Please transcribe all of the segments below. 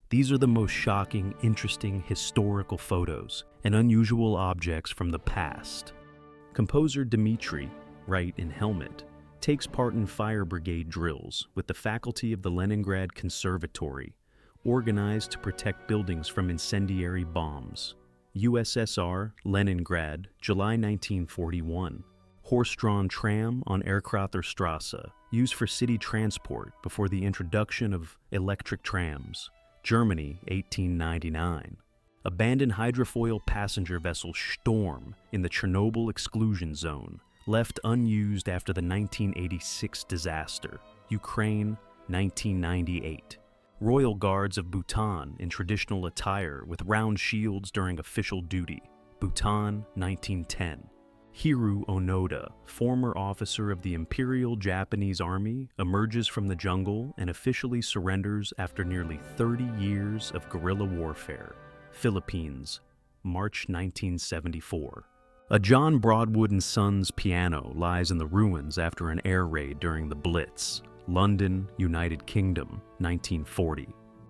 These are the most shocking, interesting, historical photos and unusual objects from the past. Composer Dmitri, right in helmet, takes part in fire brigade drills with the faculty of the Leningrad Conservatory, organized to protect buildings from incendiary bombs. USSR, Leningrad, July 1941. Horse-drawn tram on Erkrater Strasse, used for city transport before the introduction of electric trams. Germany, 1899. Abandoned hydrofoil passenger vessel Storm in the Chernobyl exclusion zone, left unused after the 1986 disaster. Ukraine, 1998. Royal Guards of Bhutan in traditional attire with round shields during official duty. Bhutan, 1910. Hiru Onoda, former officer of the Imperial Japanese Army, emerges from the jungle and officially surrenders after nearly 30 years of guerrilla warfare. Philippines, March 1974. A John Broadwood and Sons piano lies in the ruins after an air raid during the Blitz. London, United Kingdom, 1940.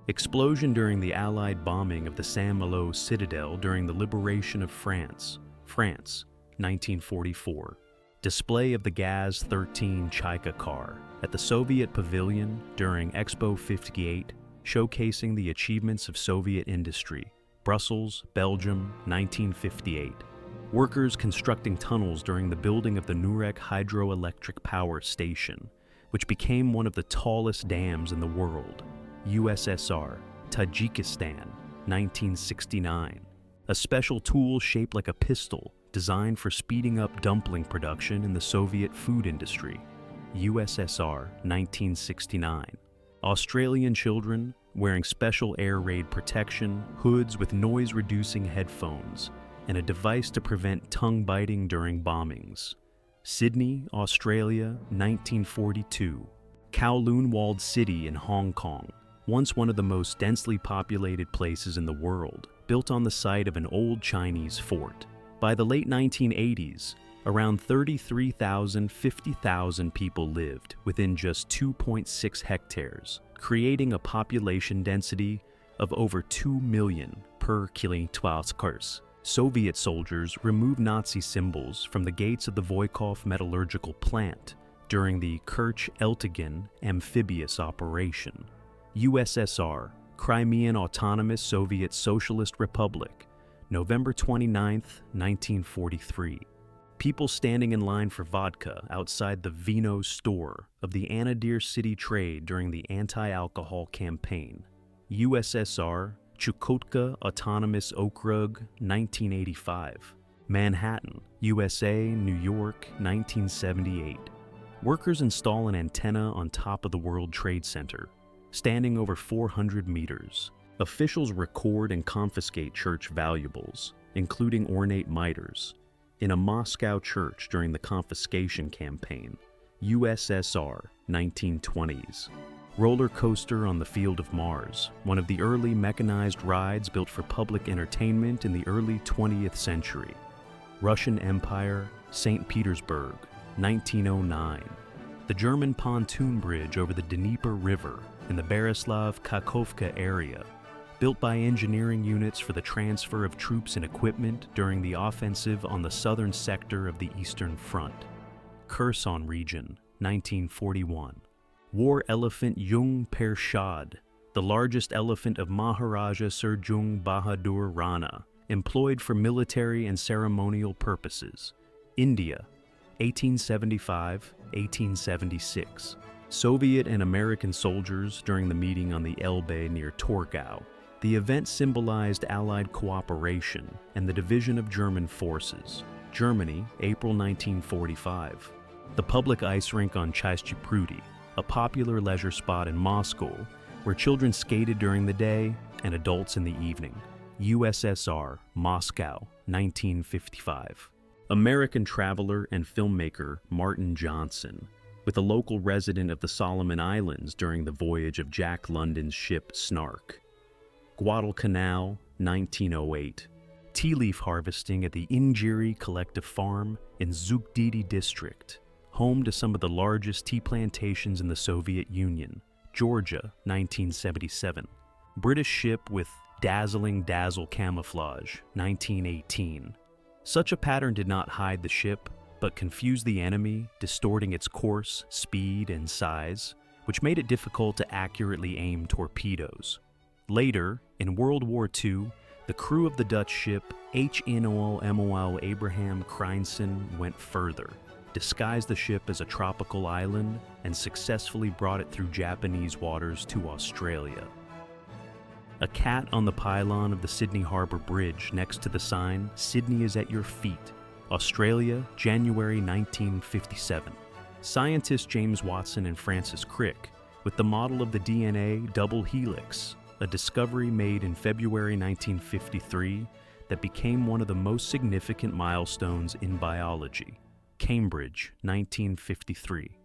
Explosion during the Allied bombing of the Saint-Malo Citadel during the liberation of France. France, 1944. Display of the Gaz-13 Chaika car at the Soviet Pavilion during Expo 58, showcasing the achievements of Soviet industry. Brussels, Belgium, 1958. Workers constructing tunnels during the building of the Nurek hydroelectric power station, which became one of the tallest dams in the world. USSR, Tajikistan, 1969. A special tool shaped like a pistol designed for speeding up dumpling production in the Soviet food industry. USSR, 1969. Australian children wearing special air raid protection, hoods with noise-reducing headphones, and a device to prevent tongue biting during bombings. Sydney, Australia, 1942. Kowloon Walled City in Hong Kong, once one of the most densely populated places in the world, built on the site of an old Chinese fort. By the late 1980s, around 50,000 people lived within just 2.6 hectares, creating a population density of over 2 million per kilometers. Soviet soldiers removed Nazi symbols from the gates of the Voykov metallurgical plant during the Kerch-Eltigen amphibious operation. USSR, Crimean Autonomous Soviet Socialist Republic, November 29, 1943. People standing in line for vodka outside the Vino store of the Anadyr City Trade during the anti-alcohol campaign. USSR, Chukotka Autonomous Okrug, 1985. Manhattan, USA, New York, 1978. Workers install an antenna on top of the World Trade Center, standing over 400 meters. Officials record and confiscate church valuables, including ornate miters, in a Moscow church during the confiscation campaign. USSR, 1920s. Roller coaster on the Field of Mars, one of the early mechanized rides built for public entertainment in the early 20th century. Russian Empire, St. Petersburg, 1909. The German pontoon bridge over the Dnieper River in the Berislav-Kakovka area, built by engineering units for the transfer of troops and equipment during the offensive on the southern sector of the Eastern Front. Kherson region, 1941. War elephant Jung Pershad, the largest elephant of Maharaja Sir Jung Bahadur Rana, employed for military and ceremonial purposes. India, 1875-1876. Soviet and American soldiers during the meeting on the Elbe near Torgau. The event symbolized Allied cooperation and the division of German forces. Germany, April 1945. The public ice rink on Chaisty Prudi, a popular leisure spot in Moscow where children skated during the day and adults in the evening. USSR, Moscow, 1955. American traveler and filmmaker Martin Johnson, with a local resident of the Solomon Islands during the voyage of Jack London's ship Snark. Guadalcanal, 1908. Tea leaf harvesting at the Injiri Collective Farm in Zugdidi District, home to some of the largest tea plantations in the Soviet Union. Georgia, 1977. British ship with dazzling dazzle camouflage, 1918. Such a pattern did not hide the ship, but confused the enemy, distorting its course, speed, and size, which made it difficult to accurately aim torpedoes. Later, in World War II, the crew of the Dutch ship HNOL Abraham Kreinsen went further, disguised the ship as a tropical island, and successfully brought it through Japanese waters to Australia. A cat on the pylon of the Sydney Harbour Bridge next to the sign, "Sydney is at your feet." Australia, January 1957. Scientists James Watson and Francis Crick, with the model of the DNA double helix, a discovery made in February 1953 that became one of the most significant milestones in biology. Cambridge, 1953.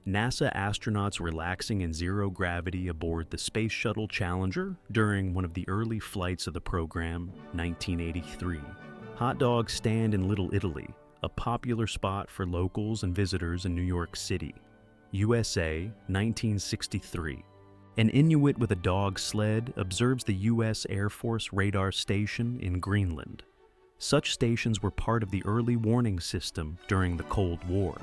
NASA astronauts relaxing in zero gravity aboard the Space Shuttle Challenger during one of the early flights of the program, 1983. Hot dog stand in Little Italy, a popular spot for locals and visitors in New York City. USA, 1963. An Inuit with a dog sled observes the U.S. Air Force radar station in Greenland. Such stations were part of the early warning system during the Cold War.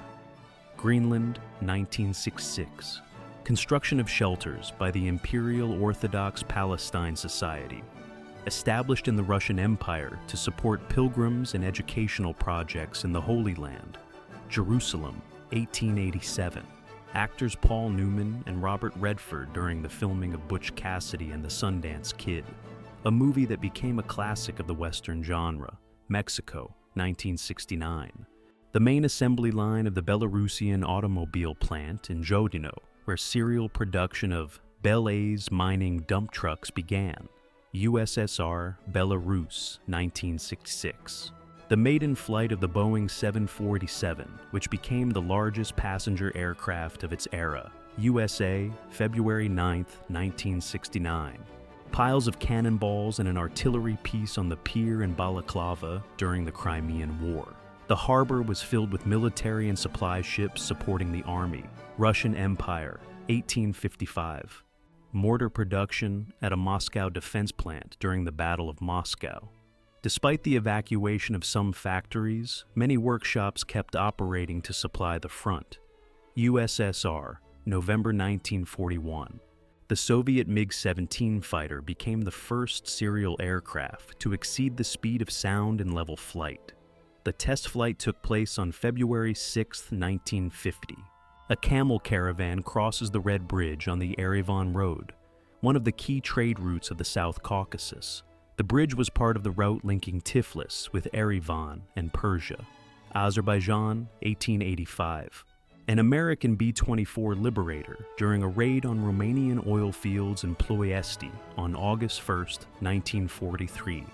Greenland, 1966. Construction of shelters by the Imperial Orthodox Palestine Society, established in the Russian Empire to support pilgrims and educational projects in the Holy Land. Jerusalem, 1887. Actors Paul Newman and Robert Redford during the filming of Butch Cassidy and the Sundance Kid, a movie that became a classic of the Western genre. Mexico, 1969. The main assembly line of the Belarusian automobile plant in Jodino, where serial production of Bel-A's mining dump trucks began. USSR, Belarus, 1966. The maiden flight of the Boeing 747, which became the largest passenger aircraft of its era. USA, February 9, 1969. Piles of cannonballs and an artillery piece on the pier in Balaclava during the Crimean War. The harbor was filled with military and supply ships supporting the army. Russian Empire, 1855. Mortar production at a Moscow defense plant during the Battle of Moscow. Despite the evacuation of some factories, many workshops kept operating to supply the front. USSR, November 1941. The Soviet MiG-17 fighter became the first serial aircraft to exceed the speed of sound in level flight. The test flight took place on February 6, 1950. A camel caravan crosses the Red Bridge on the Yerevan Road, one of the key trade routes of the South Caucasus. The bridge was part of the route linking Tiflis with Yerevan and Persia. Azerbaijan, 1885. An American B-24 Liberator during a raid on Romanian oil fields in Ploiesti on August 1, 1943.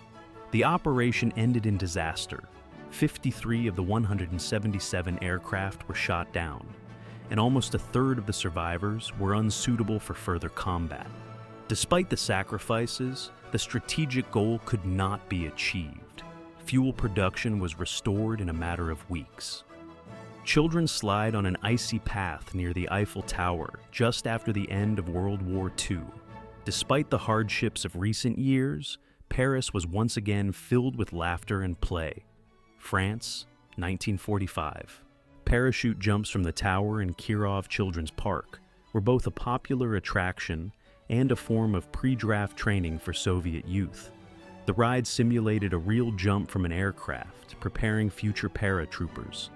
The operation ended in disaster. 53 of the 177 aircraft were shot down, and almost a third of the survivors were unsuitable for further combat. Despite the sacrifices, the strategic goal could not be achieved. Fuel production was restored in a matter of weeks. Children slide on an icy path near the Eiffel Tower just after the end of World War II. Despite the hardships of recent years, Paris was once again filled with laughter and play. France, 1945. Parachute jumps from the tower in Kirov Children's Park were both a popular attraction and a form of pre-draft training for Soviet youth. The ride simulated a real jump from an aircraft, preparing future paratroopers.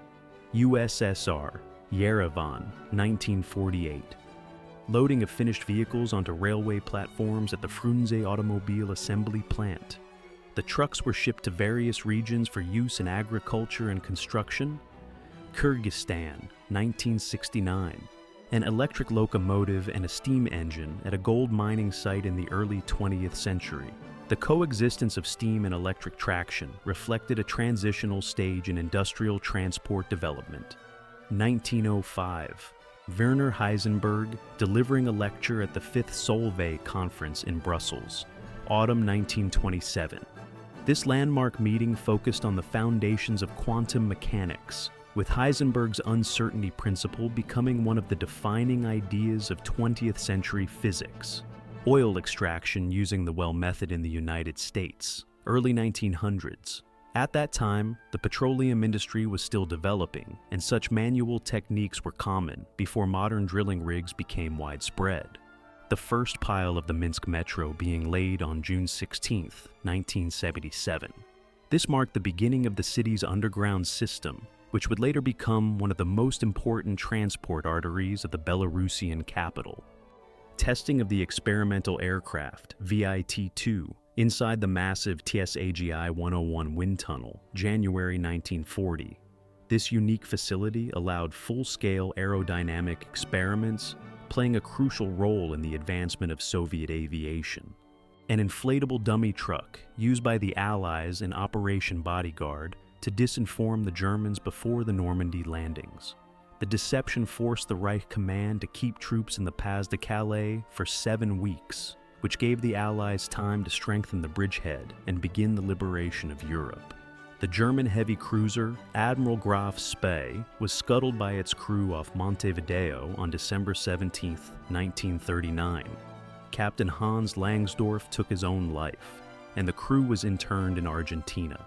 USSR, Yerevan, 1948. Loading of finished vehicles onto railway platforms at the Frunze Automobile Assembly Plant. The trucks were shipped to various regions for use in agriculture and construction. Kyrgyzstan, 1969. An electric locomotive and a steam engine at a gold mining site in the early 20th century. The coexistence of steam and electric traction reflected a transitional stage in industrial transport development. 1905. Werner Heisenberg delivering a lecture at the 5th Solvay Conference in Brussels. Autumn 1927. This landmark meeting focused on the foundations of quantum mechanics, with Heisenberg's uncertainty principle becoming one of the defining ideas of 20th century physics. oil extraction using the well method in the United States, early 1900s. At that time, the petroleum industry was still developing, and such manual techniques were common before modern drilling rigs became widespread. The first pile of the Minsk Metro being laid on June 16, 1977. This marked the beginning of the city's underground system, which would later become one of the most important transport arteries of the Belarusian capital. Testing of the experimental aircraft, VIT-2, inside the massive TSAGI 101 wind tunnel, January 1940. This unique facility allowed full-scale aerodynamic experiments, playing a crucial role in the advancement of Soviet aviation. An inflatable dummy truck used by the Allies in Operation Bodyguard to disinform the Germans before the Normandy landings. The deception forced the Reich command to keep troops in the Pas de Calais for 7 weeks, which gave the Allies time to strengthen the bridgehead and begin the liberation of Europe. The German heavy cruiser Admiral Graf Spee was scuttled by its crew off Montevideo on December 17, 1939. Captain Hans Langsdorff took his own life, and the crew was interned in Argentina.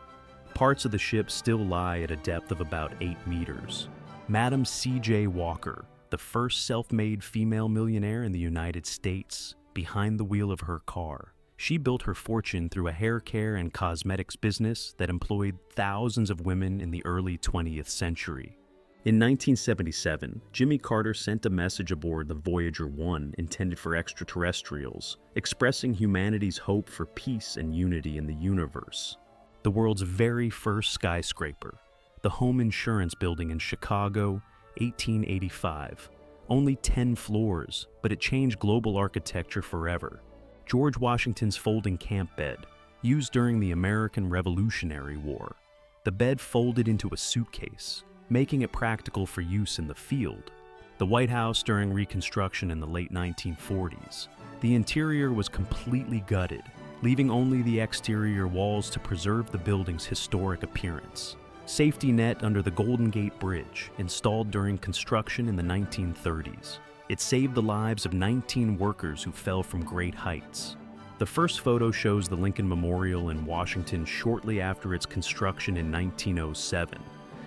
Parts of the ship still lie at a depth of about 8 meters. Madam C.J. Walker, the first self-made female millionaire in the United States, behind the wheel of her car. She built her fortune through a hair care and cosmetics business that employed thousands of women in the early 20th century. In 1977, Jimmy Carter sent a message aboard the Voyager 1 intended for extraterrestrials, expressing humanity's hope for peace and unity in the universe. The world's very first skyscraper, the Home Insurance Building in Chicago, 1885. Only 10 floors, but it changed global architecture forever. George Washington's folding camp bed, used during the American Revolutionary War. The bed folded into a suitcase, making it practical for use in the field. The White House during Reconstruction in the late 1940s. The interior was completely gutted, leaving only the exterior walls to preserve the building's historic appearance. Safety net under the Golden Gate Bridge, installed during construction in the 1930s. It saved the lives of 19 workers who fell from great heights. The first photo shows the Lincoln Memorial in Washington shortly after its construction in 1907,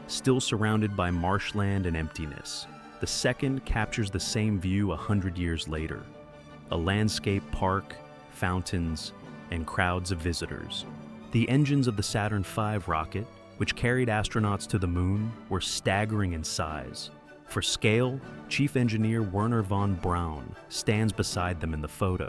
still surrounded by marshland and emptiness. The second captures the same view 100 years later. A landscape park, fountains, and crowds of visitors. The engines of the Saturn V rocket, which carried astronauts to the moon, were staggering in size. For scale, Chief Engineer Werner von Braun stands beside them in the photo.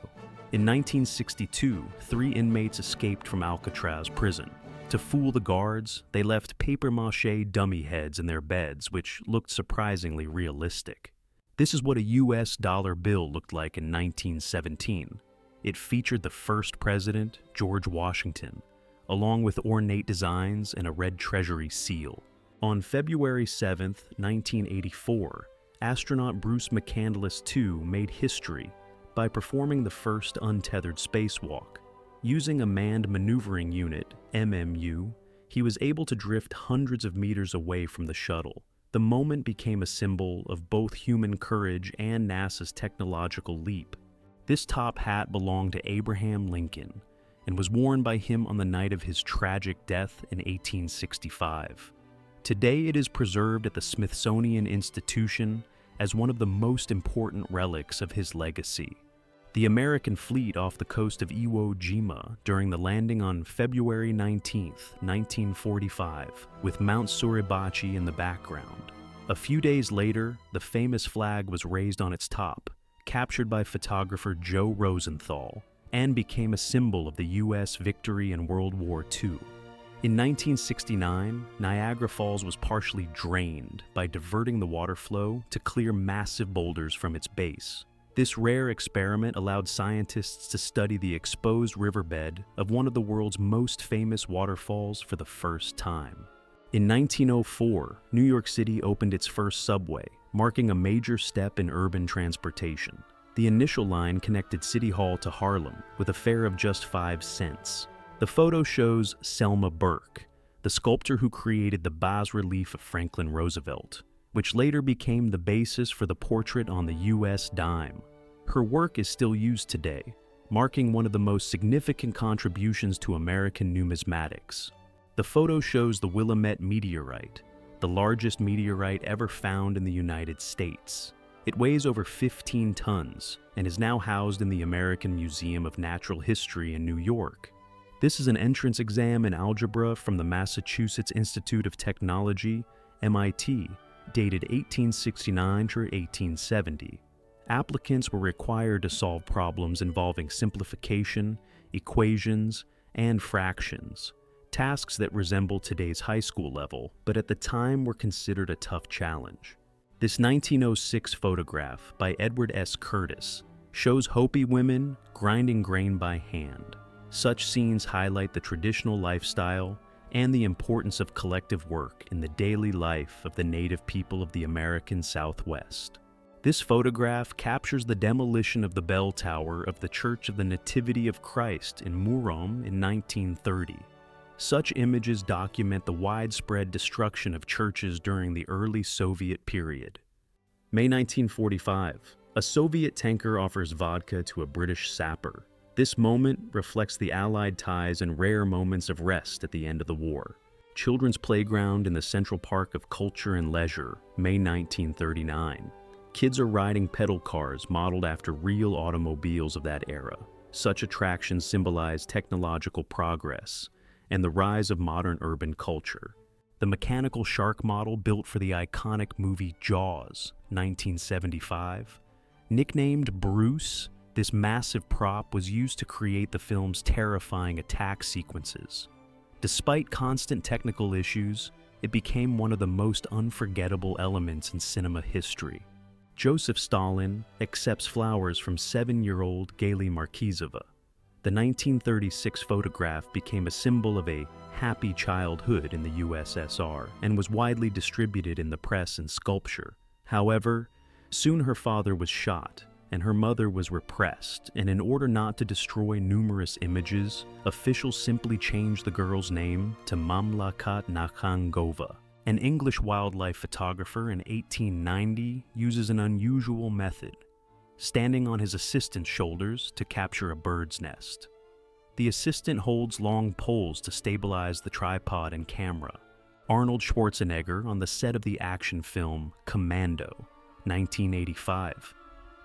In 1962, 3 inmates escaped from Alcatraz prison. To fool the guards, they left papier-mâché dummy heads in their beds, which looked surprisingly realistic. This is what a US dollar bill looked like in 1917. It featured the first president, George Washington, along with ornate designs and a red treasury seal. On February 7, 1984, astronaut Bruce McCandless II made history by performing the first untethered spacewalk. Using a Manned Maneuvering Unit, MMU, he was able to drift hundreds of meters away from the shuttle. The moment became a symbol of both human courage and NASA's technological leap. This top hat belonged to Abraham Lincoln and was worn by him on the night of his tragic death in 1865. Today it is preserved at the Smithsonian Institution as one of the most important relics of his legacy. The American fleet off the coast of Iwo Jima during the landing on February 19, 1945, with Mount Suribachi in the background. A few days later, the famous flag was raised on its top, captured by photographer Joe Rosenthal, and became a symbol of the U.S. victory in World War II. In 1969, Niagara Falls was partially drained by diverting the water flow to clear massive boulders from its base. This rare experiment allowed scientists to study the exposed riverbed of one of the world's most famous waterfalls for the first time. In 1904, New York City opened its first subway, marking a major step in urban transportation. The initial line connected City Hall to Harlem with a fare of just 5 cents. The photo shows Selma Burke, the sculptor who created the bas-relief of Franklin Roosevelt, which later became the basis for the portrait on the U.S. dime. Her work is still used today, marking one of the most significant contributions to American numismatics. The photo shows the Willamette meteorite, the largest meteorite ever found in the United States. It weighs over 15 tons and is now housed in the American Museum of Natural History in New York. This is an entrance exam in algebra from the Massachusetts Institute of Technology, MIT, dated 1869 to 1870. Applicants were required to solve problems involving simplification, equations, and fractions, tasks that resemble today's high school level, but at the time were considered a tough challenge. This 1906 photograph by Edward S. Curtis shows Hopi women grinding grain by hand. Such scenes highlight the traditional lifestyle and the importance of collective work in the daily life of the native people of the American Southwest. This photograph captures the demolition of the bell tower of the Church of the Nativity of Christ in Murom in 1930. Such images document the widespread destruction of churches during the early Soviet period. May 1945, a Soviet tanker offers vodka to a British sapper. This moment reflects the Allied ties and rare moments of rest at the end of the war. Children's Playground in the Central Park of Culture and Leisure, May 1939. Kids are riding pedal cars modeled after real automobiles of that era. Such attractions symbolize technological progress and the rise of modern urban culture. The mechanical shark model built for the iconic movie Jaws, 1975. Nicknamed Bruce, this massive prop was used to create the film's terrifying attack sequences. Despite constant technical issues, it became one of the most unforgettable elements in cinema history. Joseph Stalin accepts flowers from 7-year-old Gaily Markizova. The 1936 photograph became a symbol of a happy childhood in the USSR and was widely distributed in the press and sculpture. However, soon her father was shot and her mother was repressed, and in order not to destroy numerous images, officials simply changed the girl's name to Mamlakat Nakhangova. An English wildlife photographer in 1890 uses an unusual method, standing on his assistant's shoulders to capture a bird's nest. The assistant holds long poles to stabilize the tripod and camera. Arnold Schwarzenegger on the set of the action film Commando, 1985.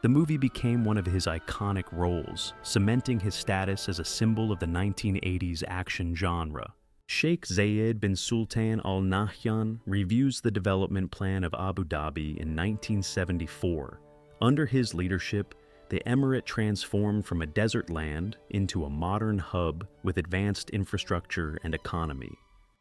The movie became one of his iconic roles, cementing his status as a symbol of the 1980s action genre. Sheikh Zayed bin Sultan Al Nahyan reviews the development plan of Abu Dhabi in 1974. Under his leadership, the emirate transformed from a desert land into a modern hub with advanced infrastructure and economy.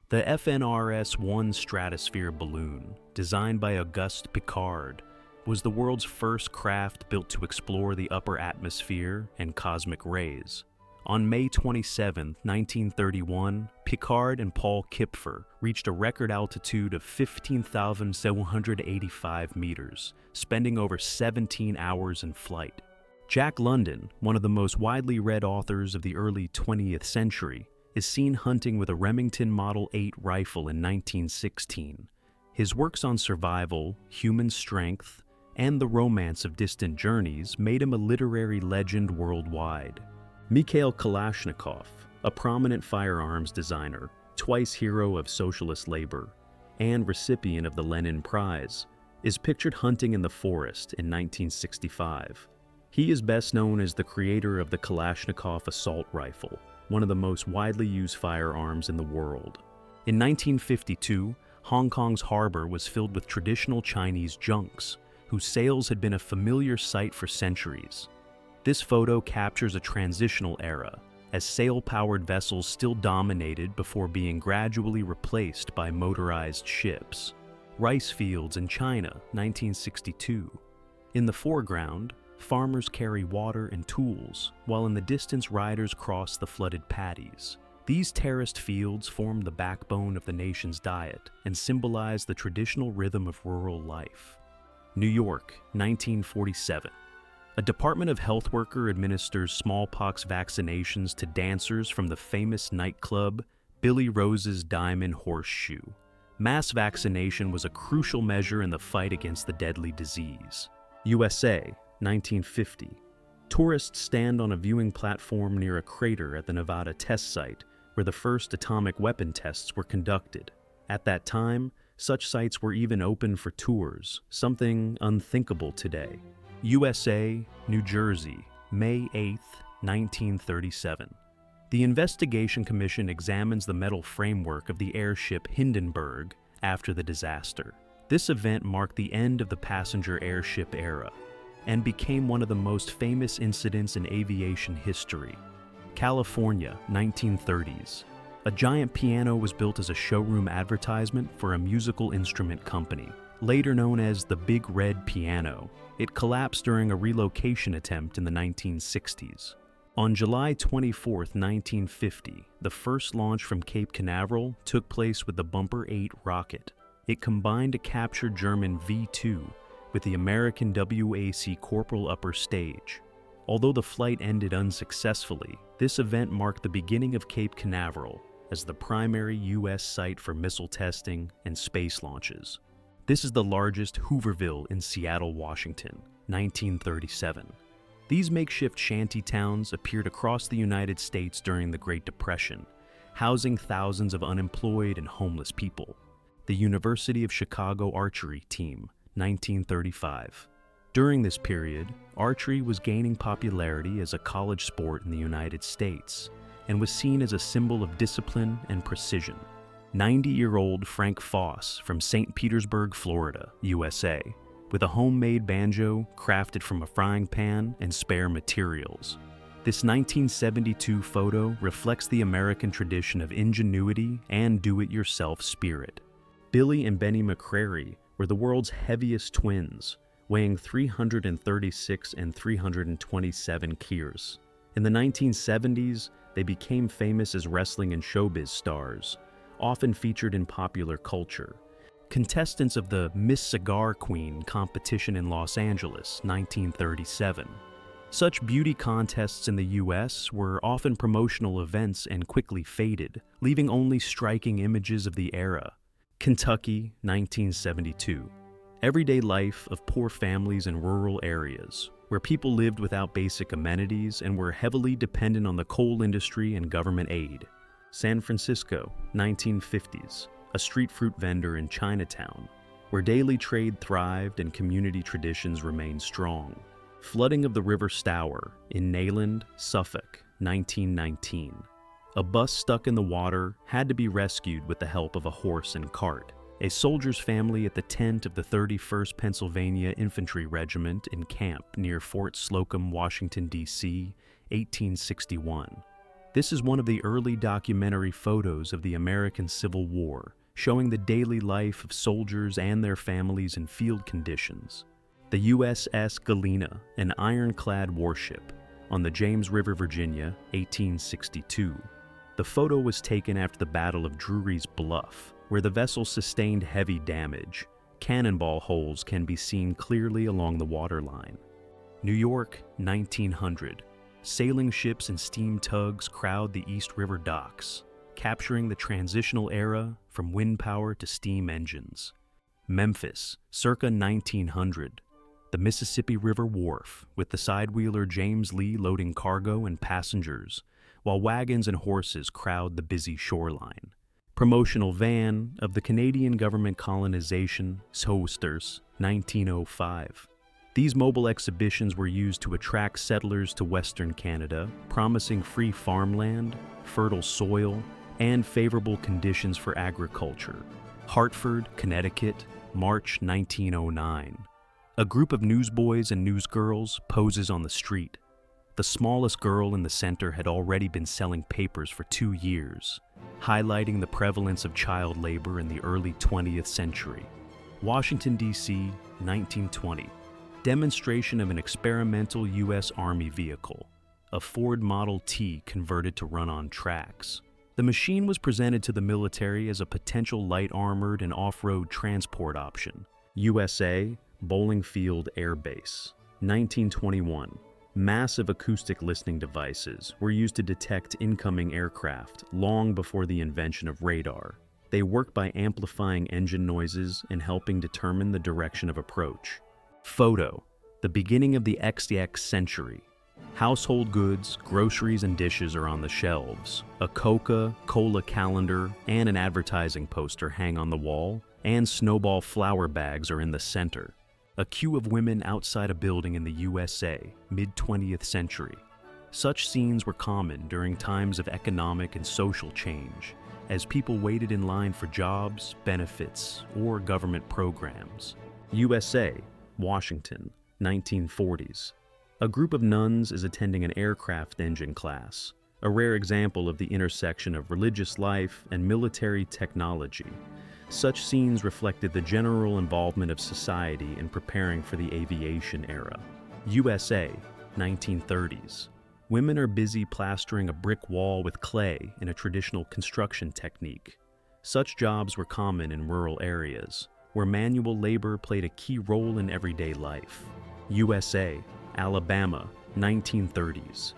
The FNRS-1 stratosphere balloon, designed by Auguste Piccard, was the world's first craft built to explore the upper atmosphere and cosmic rays. On May 27, 1931, Piccard and Paul Kipfer reached a record altitude of 15,785 meters, spending over 17 hours in flight. Jack London, one of the most widely read authors of the early 20th century, is seen hunting with a Remington Model 8 rifle in 1916. His works on survival, human strength, and the romance of distant journeys made him a literary legend worldwide. Mikhail Kalashnikov, a prominent firearms designer, twice hero of socialist labor, and recipient of the Lenin Prize, is pictured hunting in the forest in 1965. He is best known as the creator of the Kalashnikov assault rifle, one of the most widely used firearms in the world. In 1952, Hong Kong's harbor was filled with traditional Chinese junks, whose sails had been a familiar sight for centuries. This photo captures a transitional era, as sail-powered vessels still dominated before being gradually replaced by motorized ships. Rice fields in China, 1962. In the foreground, farmers carry water and tools, while in the distance riders cross the flooded paddies. These terraced fields form the backbone of the nation's diet and symbolize the traditional rhythm of rural life. New York, 1947. A Department of Health worker administers smallpox vaccinations to dancers from the famous nightclub Billy Rose's Diamond Horseshoe. Mass vaccination was a crucial measure in the fight against the deadly disease. USA, 1950. Tourists stand on a viewing platform near a crater at the Nevada test site, where the first atomic weapon tests were conducted. At that time, such sites were even open for tours, something unthinkable today. USA, New Jersey, May 8, 1937. The Investigation Commission examines the metal framework of the airship Hindenburg after the disaster. This event marked the end of the passenger airship era and became one of the most famous incidents in aviation history. California, 1930s. A giant piano was built as a showroom advertisement for a musical instrument company, later known as the Big Red Piano. It collapsed during a relocation attempt in the 1960s. On July 24, 1950, the first launch from Cape Canaveral took place with the Bumper 8 rocket. It combined a captured German V-2 with the American WAC Corporal Upper Stage. Although the flight ended unsuccessfully, this event marked the beginning of Cape Canaveral as the primary U.S. site for missile testing and space launches. This is the largest Hooverville in Seattle, Washington, 1937. These makeshift shanty towns appeared across the United States during the Great Depression, housing thousands of unemployed and homeless people. The University of Chicago Archery Team, 1935. During this period, archery was gaining popularity as a college sport in the United States and was seen as a symbol of discipline and precision. 90-year-old Frank Foss from St. Petersburg, Florida, USA, with a homemade banjo crafted from a frying pan and spare materials. This 1972 photo reflects the American tradition of ingenuity and do-it-yourself spirit. Billy and Benny McCrary were the world's heaviest twins, weighing 336 and 327 kilos. In the 1970s, they became famous as wrestling and showbiz stars, often featured in popular culture. Contestants of the Miss Cigar Queen competition in Los Angeles, 1937. Such beauty contests in the U.S. were often promotional events and quickly faded, leaving only striking images of the era. Kentucky, 1972. Everyday life of poor families in rural areas, where people lived without basic amenities and were heavily dependent on the coal industry and government aid. San Francisco, 1950s. A street fruit vendor in Chinatown, where daily trade thrived and community traditions remained strong. Flooding of the River Stour in Nayland, Suffolk, 1919. A bus stuck in the water had to be rescued with the help of a horse and cart. A soldier's family at the tent of the 31st Pennsylvania Infantry Regiment in camp near Fort Slocum, Washington, D.C., 1861. This is one of the early documentary photos of the American Civil War, showing the daily life of soldiers and their families in field conditions. The USS Galena, an ironclad warship, on the James River, Virginia, 1862. The photo was taken after the Battle of Drury's Bluff, where the vessel sustained heavy damage. Cannonball holes can be seen clearly along the waterline. New York, 1900. Sailing ships and steam tugs crowd the East River docks, capturing the transitional era from wind power to steam engines. Memphis, circa 1900. The Mississippi River Wharf, with the sidewheeler James Lee loading cargo and passengers, while wagons and horses crowd the busy shoreline. Promotional van of the Canadian government colonization, Soesters, 1905. These mobile exhibitions were used to attract settlers to Western Canada, promising free farmland, fertile soil, and favorable conditions for agriculture. Hartford, Connecticut, March 1909. A group of newsboys and newsgirls poses on the street. The smallest girl in the center had already been selling papers for 2 years, highlighting the prevalence of child labor in the early 20th century. Washington, D.C., 1920. Demonstration of an experimental U.S. Army vehicle, a Ford Model T converted to run on tracks. The machine was presented to the military as a potential light-armored and off-road transport option. USA, Bowling Field Air Base. 1921. Massive acoustic listening devices were used to detect incoming aircraft long before the invention of radar. They work by amplifying engine noises and helping determine the direction of approach. Photo. The beginning of the XX century. Household goods, groceries, and dishes are on the shelves. A Coca-Cola calendar and an advertising poster hang on the wall, and snowball flour bags are in the center. A queue of women outside a building in the USA, mid-20th century. Such scenes were common during times of economic and social change, as people waited in line for jobs, benefits, or government programs. USA, Washington, 1940s. A group of nuns is attending an aircraft engine class, a rare example of the intersection of religious life and military technology. Such scenes reflected the general involvement of society in preparing for the aviation era. USA, 1930s. Women are busy plastering a brick wall with clay in a traditional construction technique. Such jobs were common in rural areas, where manual labor played a key role in everyday life. USA, Alabama, 1930s.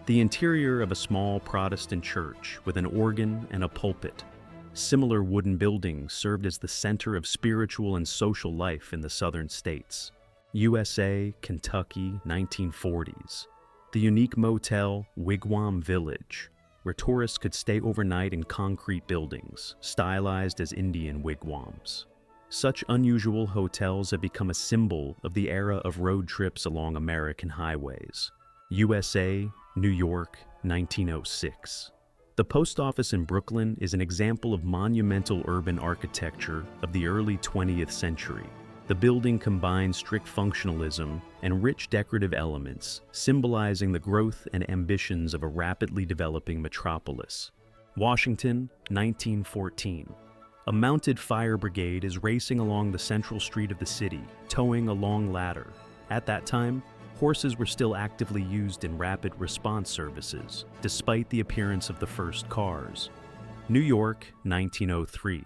The interior of a small Protestant church with an organ and a pulpit. Similar wooden buildings served as the center of spiritual and social life in the southern states. USA, Kentucky, 1940s. The unique motel Wigwam Village, where tourists could stay overnight in concrete buildings, stylized as Indian wigwams. Such unusual hotels have become a symbol of the era of road trips along American highways. USA, New York, 1906. The post office in Brooklyn is an example of monumental urban architecture of the early 20th century. The building combines strict functionalism and rich decorative elements, symbolizing the growth and ambitions of a rapidly developing metropolis. Washington, 1914. A mounted fire brigade is racing along the central street of the city, towing a long ladder. At that time, horses were still actively used in rapid response services, despite the appearance of the first cars. New York, 1903.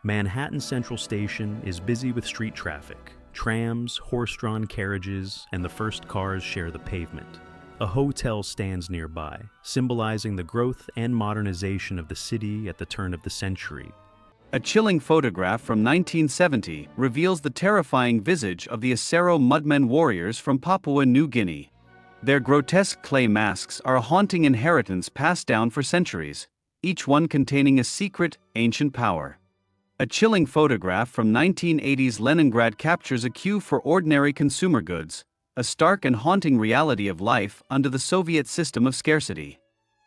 Manhattan Central Station is busy with street traffic. Trams, horse-drawn carriages, and the first cars share the pavement. A hotel stands nearby, symbolizing the growth and modernization of the city at the turn of the century. A chilling photograph from 1970 reveals the terrifying visage of the Asero Mudmen warriors from Papua New Guinea. Their grotesque clay masks are a haunting inheritance passed down for centuries, each one containing a secret, ancient power. A chilling photograph from 1980's Leningrad captures a queue for ordinary consumer goods, a stark and haunting reality of life under the Soviet system of scarcity.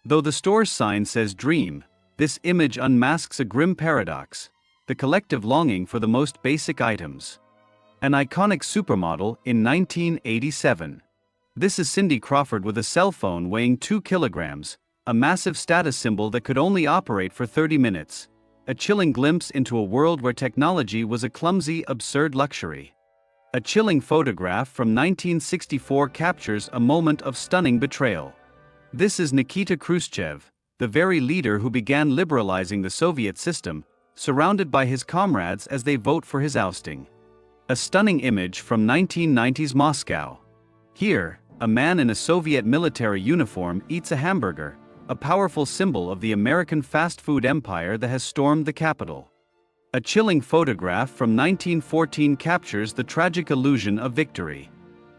Though the store's sign says dream, this image unmasks a grim paradox, the collective longing for the most basic items. An iconic supermodel in 1987. This is Cindy Crawford with a cell phone weighing 2 kilograms, a massive status symbol that could only operate for 30 minutes. A chilling glimpse into a world where technology was a clumsy, absurd luxury. A chilling photograph from 1964 captures a moment of stunning betrayal. This is Nikita Khrushchev, the very leader who began liberalizing the Soviet system, surrounded by his comrades as they vote for his ousting. A stunning image from 1990's Moscow. Here, a man in a Soviet military uniform eats a hamburger, a powerful symbol of the American fast food empire that has stormed the capital. A chilling photograph from 1914 captures the tragic illusion of victory.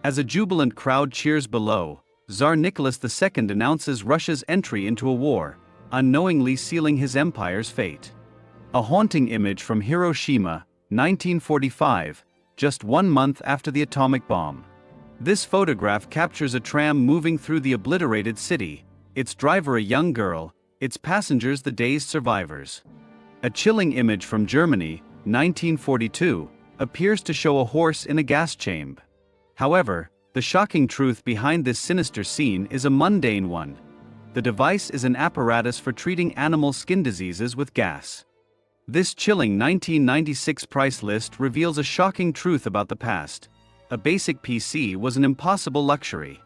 As a jubilant crowd cheers below, Tsar Nicholas II announces Russia's entry into a war, unknowingly sealing his empire's fate. A haunting image from Hiroshima, 1945, just 1 month after the atomic bomb. This photograph captures a tram moving through the obliterated city, its driver a young girl, its passengers the dazed survivors. A chilling image from Germany, 1942, appears to show a horse in a gas chamber. However, the shocking truth behind this sinister scene is a mundane one. The device is an apparatus for treating animal skin diseases with gas. This chilling 1996 price list reveals a shocking truth about the past. A basic PC was an impossible luxury.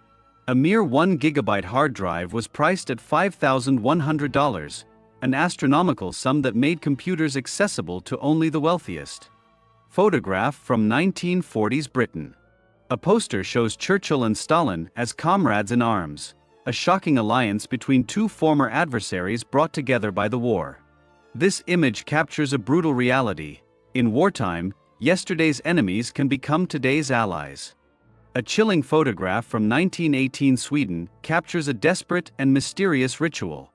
A mere 1 gigabyte hard drive was priced at $5,100, an astronomical sum that made computers accessible to only the wealthiest. Photograph from 1940s Britain. A poster shows Churchill and Stalin as comrades in arms, a shocking alliance between two former adversaries brought together by the war. This image captures a brutal reality. In wartime, yesterday's enemies can become today's allies. A chilling photograph from 1918 Sweden captures a desperate and mysterious ritual.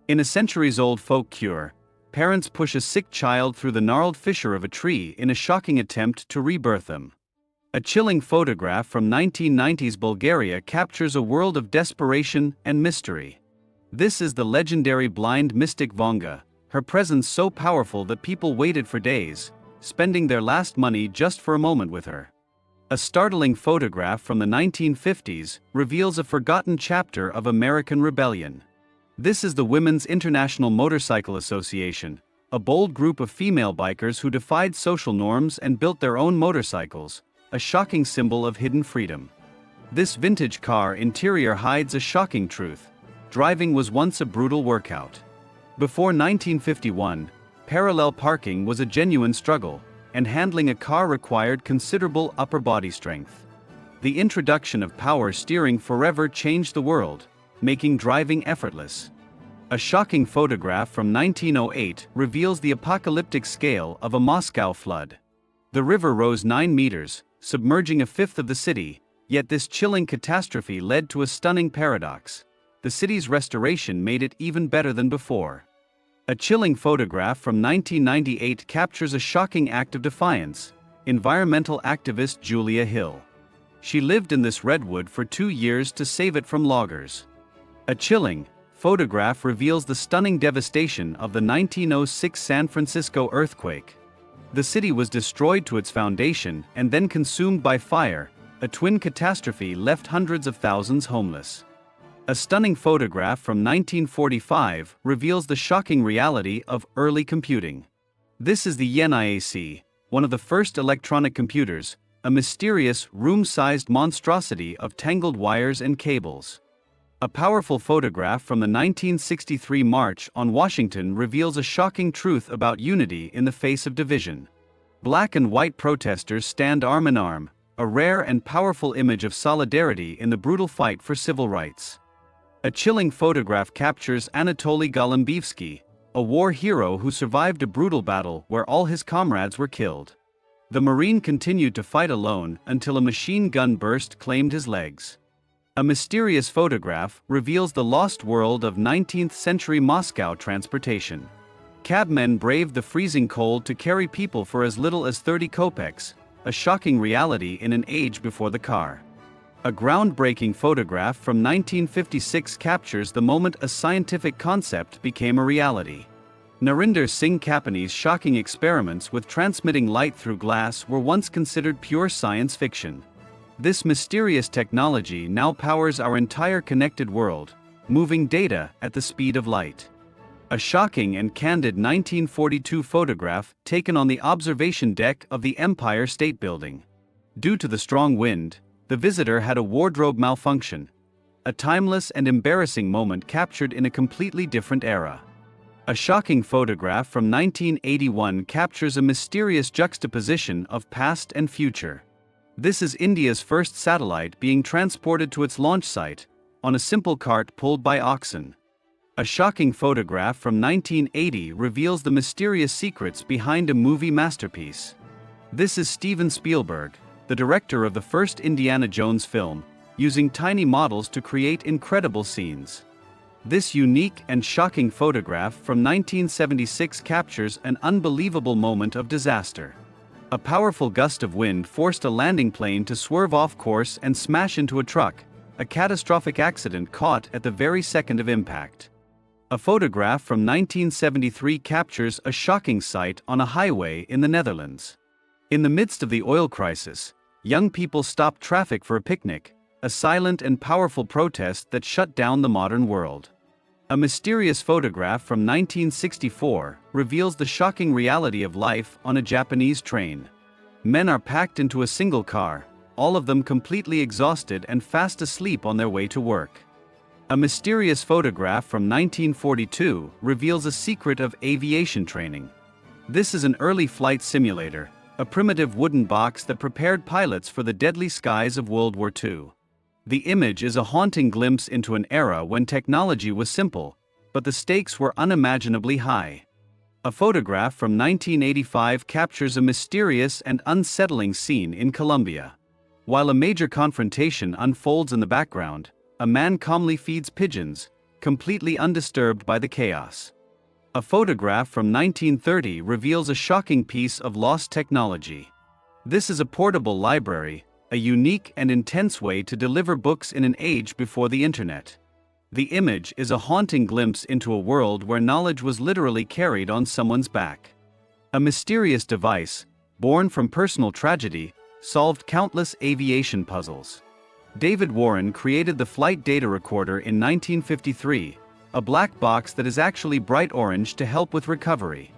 In a centuries-old folk cure, parents push a sick child through the gnarled fissure of a tree in a shocking attempt to rebirth them. A chilling photograph from 1990s Bulgaria captures a world of desperation and mystery. This is the legendary blind mystic Vonga, her presence so powerful that people waited for days, spending their last money just for a moment with her. A startling photograph from the 1950s reveals a forgotten chapter of American rebellion. This is the Women's International Motorcycle Association, a bold group of female bikers who defied social norms and built their own motorcycles, a shocking symbol of hidden freedom. This vintage car interior hides a shocking truth: driving was once a brutal workout. Before 1951, parallel parking was a genuine struggle, and handling a car required considerable upper body strength. The introduction of power steering forever changed the world, making driving effortless. A shocking photograph from 1908 reveals the apocalyptic scale of a Moscow flood. The river rose 9 meters, submerging a fifth of the city, yet this chilling catastrophe led to a stunning paradox. The city's restoration made it even better than before. A chilling photograph from 1998 captures a shocking act of defiance: environmental activist Julia Hill. She lived in this redwood for 2 years to save it from loggers. A chilling photograph reveals the stunning devastation of the 1906 San Francisco earthquake. The city was destroyed to its foundation and then consumed by fire. A twin catastrophe left hundreds of thousands homeless. A stunning photograph from 1945 reveals the shocking reality of early computing. This is the ENIAC, one of the first electronic computers, a mysterious, room-sized monstrosity of tangled wires and cables. A powerful photograph from the 1963 March on Washington reveals a shocking truth about unity in the face of division. Black and white protesters stand arm in arm, a rare and powerful image of solidarity in the brutal fight for civil rights. A chilling photograph captures Anatoly Golumbivsky, a war hero who survived a brutal battle where all his comrades were killed. The Marine continued to fight alone until a machine gun burst claimed his legs. A mysterious photograph reveals the lost world of 19th-century Moscow transportation. Cabmen braved the freezing cold to carry people for as little as 30 kopecks, a shocking reality in an age before the car. A groundbreaking photograph from 1956 captures the moment a scientific concept became a reality. Narinder Singh Kapani's shocking experiments with transmitting light through glass were once considered pure science fiction. This mysterious technology now powers our entire connected world, moving data at the speed of light. A shocking and candid 1942 photograph taken on the observation deck of the Empire State Building. Due to the strong wind, the visitor had a wardrobe malfunction, a timeless and embarrassing moment captured in a completely different era. A shocking photograph from 1981 captures a mysterious juxtaposition of past and future. This is India's first satellite being transported to its launch site, on a simple cart pulled by oxen. A shocking photograph from 1980 reveals the mysterious secrets behind a movie masterpiece. This is Steven Spielberg, the director of the first Indiana Jones film, using tiny models to create incredible scenes. This unique and shocking photograph from 1976 captures an unbelievable moment of disaster. A powerful gust of wind forced a landing plane to swerve off course and smash into a truck, a catastrophic accident caught at the very second of impact. A photograph from 1973 captures a shocking sight on a highway in the Netherlands. In the midst of the oil crisis, young people stopped traffic for a picnic, a silent and powerful protest that shut down the modern world. A mysterious photograph from 1964 reveals the shocking reality of life on a Japanese train. Men are packed into a single car, all of them completely exhausted and fast asleep on their way to work. A mysterious photograph from 1942 reveals a secret of aviation training. This is an early flight simulator, a primitive wooden box that prepared pilots for the deadly skies of World War II. The image is a haunting glimpse into an era when technology was simple, but the stakes were unimaginably high. A photograph from 1985 captures a mysterious and unsettling scene in Colombia. While a major confrontation unfolds in the background, a man calmly feeds pigeons, completely undisturbed by the chaos. A photograph from 1930 reveals a shocking piece of lost technology. This is a portable library, a unique and intense way to deliver books in an age before the internet. The image is a haunting glimpse into a world where knowledge was literally carried on someone's back. A mysterious device, born from personal tragedy, solved countless aviation puzzles. David Warren created the flight data recorder in 1953, a black box that is actually bright orange to help with recovery.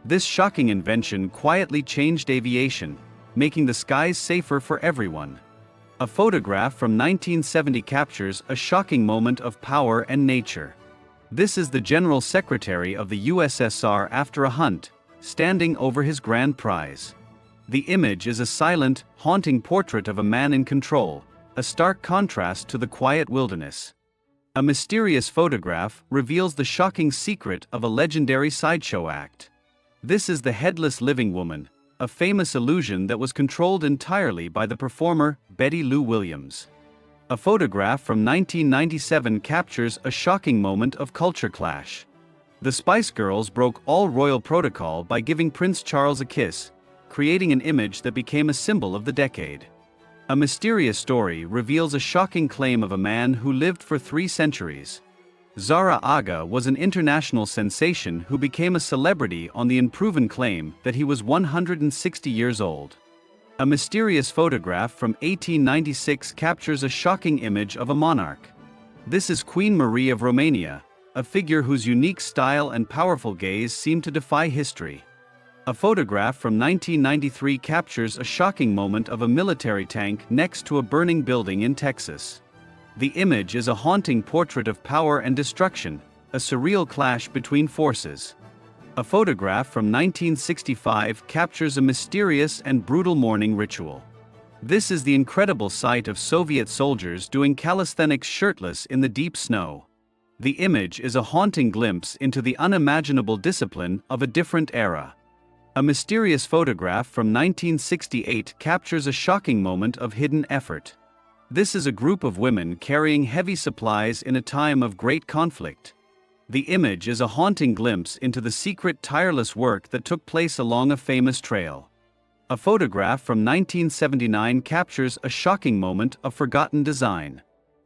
This shocking invention quietly changed aviation, making the skies safer for everyone. A photograph from 1970 captures a shocking moment of power and nature. This is the General Secretary of the USSR after a hunt, standing over his grand prize. The image is a silent, haunting portrait of a man in control, a stark contrast to the quiet wilderness. A mysterious photograph reveals the shocking secret of a legendary sideshow act. This is the headless living woman, a famous illusion that was controlled entirely by the performer Betty Lou Williams. A photograph from 1997 captures a shocking moment of culture clash. The Spice Girls broke all royal protocol by giving Prince Charles a kiss, creating an image that became a symbol of the decade. A mysterious story reveals a shocking claim of a man who lived for 3 centuries. Zara Aga was an international sensation who became a celebrity on the unproven claim that he was 160 years old. A mysterious photograph from 1896 captures a shocking image of a monarch. This is Queen Marie of Romania, a figure whose unique style and powerful gaze seem to defy history. A photograph from 1993 captures a shocking moment of a military tank next to a burning building in Texas. The image is a haunting portrait of power and destruction, a surreal clash between forces. A photograph from 1965 captures a mysterious and brutal mourning ritual. This is the incredible sight of Soviet soldiers doing calisthenics shirtless in the deep snow. The image is a haunting glimpse into the unimaginable discipline of a different era. A mysterious photograph from 1968 captures a shocking moment of hidden effort. This is a group of women carrying heavy supplies in a time of great conflict. The image is a haunting glimpse into the secret, tireless work that took place along a famous trail. A photograph from 1979 captures a shocking moment of forgotten design.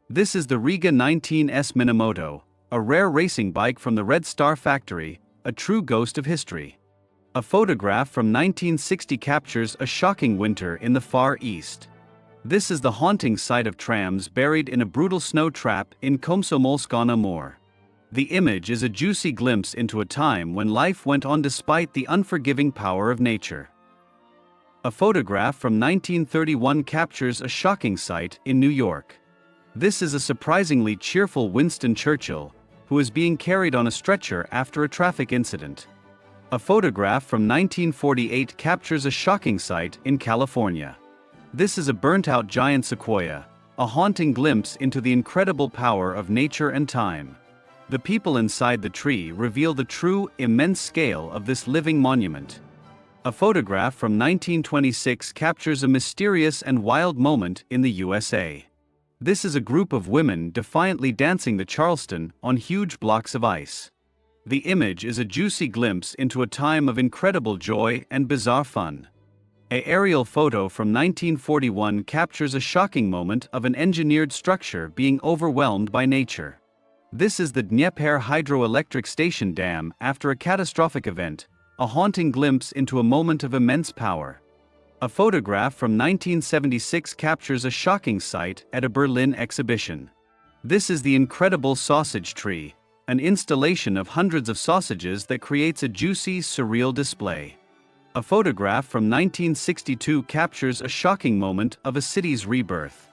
This is the Riga 19S Minamoto, a rare racing bike from the Red Star factory, a true ghost of history. A photograph from 1960 captures a shocking winter in the Far East. This is the haunting sight of trams buried in a brutal snow trap in Komsomolsk-on-Amur. The image is a juicy glimpse into a time when life went on despite the unforgiving power of nature. A photograph from 1931 captures a shocking sight in New York. This is a surprisingly cheerful Winston Churchill, who is being carried on a stretcher after a traffic incident. A photograph from 1948 captures a shocking sight in California. This is a burnt-out giant sequoia, a haunting glimpse into the incredible power of nature and time. The people inside the tree reveal the true, immense scale of this living monument. A photograph from 1926 captures a mysterious and wild moment in the USA. This is a group of women defiantly dancing the Charleston on huge blocks of ice. The image is a juicy glimpse into a time of incredible joy and bizarre fun. An aerial photo from 1941 captures a shocking moment of an engineered structure being overwhelmed by nature. This is the Dnieper hydroelectric station dam after a catastrophic event, a haunting glimpse into a moment of immense power. A photograph from 1976 captures a shocking sight at a Berlin exhibition. This is the incredible sausage tree, an installation of hundreds of sausages that creates a juicy, surreal display. A photograph from 1962 captures a shocking moment of a city's rebirth.